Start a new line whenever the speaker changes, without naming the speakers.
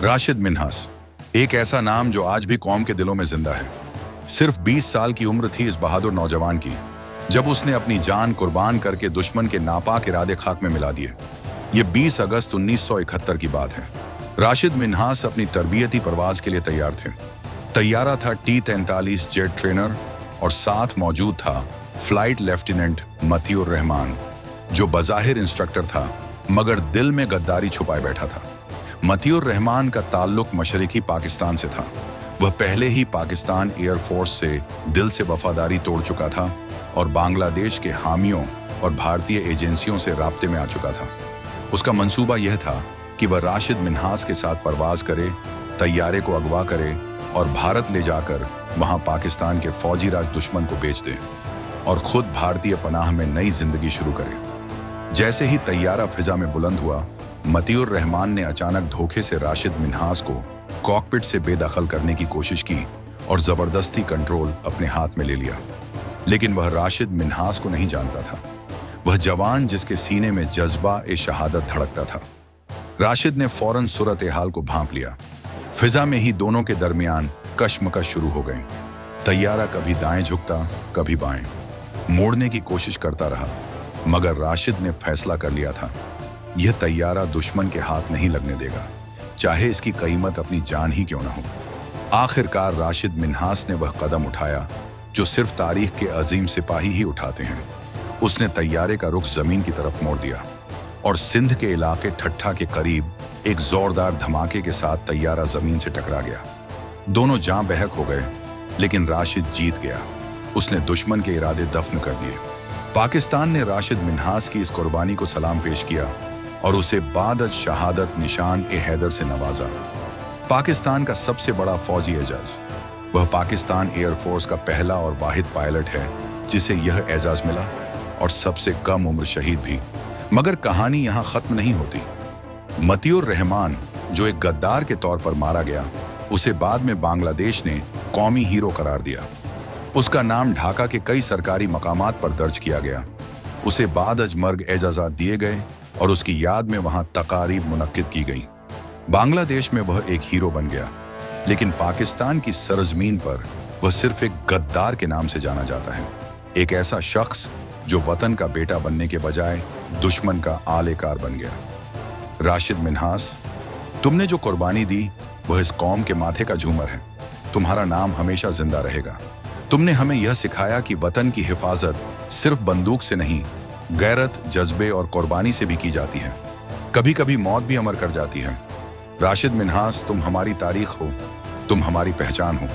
राशिद मिन्हास, एक ऐसा नाम जो आज भी कौम के दिलों में जिंदा है। सिर्फ 20 साल की उम्र थी इस बहादुर नौजवान की जब उसने अपनी जान कुर्बान करके दुश्मन के नापाक इरादे खाक में मिला दिए। ये 20 अगस्त 1971 की बात है। राशिद मिन्हास अपनी तरबियती परवाज के लिए तैयार थे। तैयारा था T-43 जेट ट्रेनर और साथ मौजूद था फ्लाइट लेफ्टिनेंट मतियुर रहमान, जो बज़ाहिर इंस्ट्रक्टर था मगर दिल में गद्दारी छुपाए बैठा था। मतियुर रहमान का ताल्लुक मशरिकी पाकिस्तान से था। वह पहले ही पाकिस्तान एयरफोर्स से दिल से वफादारी तोड़ चुका था और बांग्लादेश के हामियों और भारतीय एजेंसियों से राब्ते में आ चुका था। उसका मंसूबा यह था कि वह राशिद मिन्हास के साथ परवाज करे, तैयारे को अगवा करे और भारत ले जाकर वहां पाकिस्तान के फौजी राज दुश्मन को बेच दे और खुद भारतीय पनाह में नई जिंदगी शुरू करे। जैसे ही तैयारा फिजा में बुलंद हुआ, मतियुर रहमान ने अचानक धोखे से राशिद मिन्हास को कॉकपिट से बेदखल करने की कोशिश की और जबरदस्ती कंट्रोल अपने हाथ में ले लिया। लेकिन वह राशिद मिन्हास को नहीं जानता था, वह जवान जिसके सीने में जज्बा ए शहादत धड़कता था। राशिद ने फौरन सूरत हाल को भांप लिया। फिजा में ही दोनों के दरमियान कशमकश शुरू हो गई। तैयारा कभी दाएं झुकता, कभी बाएं, मोड़ने की कोशिश करता रहा, मगर राशिद ने फैसला कर लिया था, यह तैयारा दुश्मन के हाथ नहीं लगने देगा, चाहे इसकी कीमत अपनी जान ही क्यों न हो। आखिरकार राशिद मिन्हास ने वह कदम उठाया जो सिर्फ तारीख के अजीम सिपाही ही उठाते हैं। उसने तैयारे का रुख जमीन की तरफ मोड़ दिया और सिंध के इलाके ठट्ठा के करीब एक जोरदार धमाके के साथ तैयारा जमीन से टकरा गया। दोनों जां बहक हो गए, लेकिन राशिद जीत गया। उसने दुश्मन के इरादे दफन कर दिए। पाकिस्तान ने राशिद मिन्हास की इस कुर्बानी को सलाम पेश किया और उसे बादत शहादत निशान ए हैदर से नवाजा। पाकिस्तान का सबसे बड़ा फौजी एजाज। वह पाकिस्तान एयरफोर्स का पहला और वाहिद पायलट है जिसे यह एजाज मिला, और सबसे कम उम्र शहीद भी। मगर कहानी यहाँ खत्म नहीं होती। मतियुर रहमान, जो एक गद्दार के तौर पर मारा गया, उसे बाद में बांग्लादेश ने कौमी हीरो करार दिया। उसका नाम ढाका के कई सरकारी मकामात पर दर्ज किया गया। उसे बाद अजमर्ग एजाज़ात दिए गए और उसकी याद में वहां तकारीब मुनक्किद की गई। बांग्लादेश में वह एक हीरो बन गया, लेकिन पाकिस्तान की सरजमीन पर वह सिर्फ एक गद्दार के नाम से जाना जाता है। एक ऐसा शख्स जो वतन का बेटा बनने के बजाय दुश्मन का आलेकार बन गया। राशिद मिन्हास, तुमने जो कुर्बानी दी वह इस कौम के माथे का झूमर है। तुम्हारा नाम हमेशा जिंदा रहेगा। तुमने हमें यह सिखाया कि वतन की हिफाजत सिर्फ बंदूक से नहीं, गैरत, जज्बे और कुर्बानी से भी की जाती है। कभी कभी मौत भी अमर कर जाती है। राशिद मिन्हास, तुम हमारी तारीख हो, तुम हमारी पहचान हो।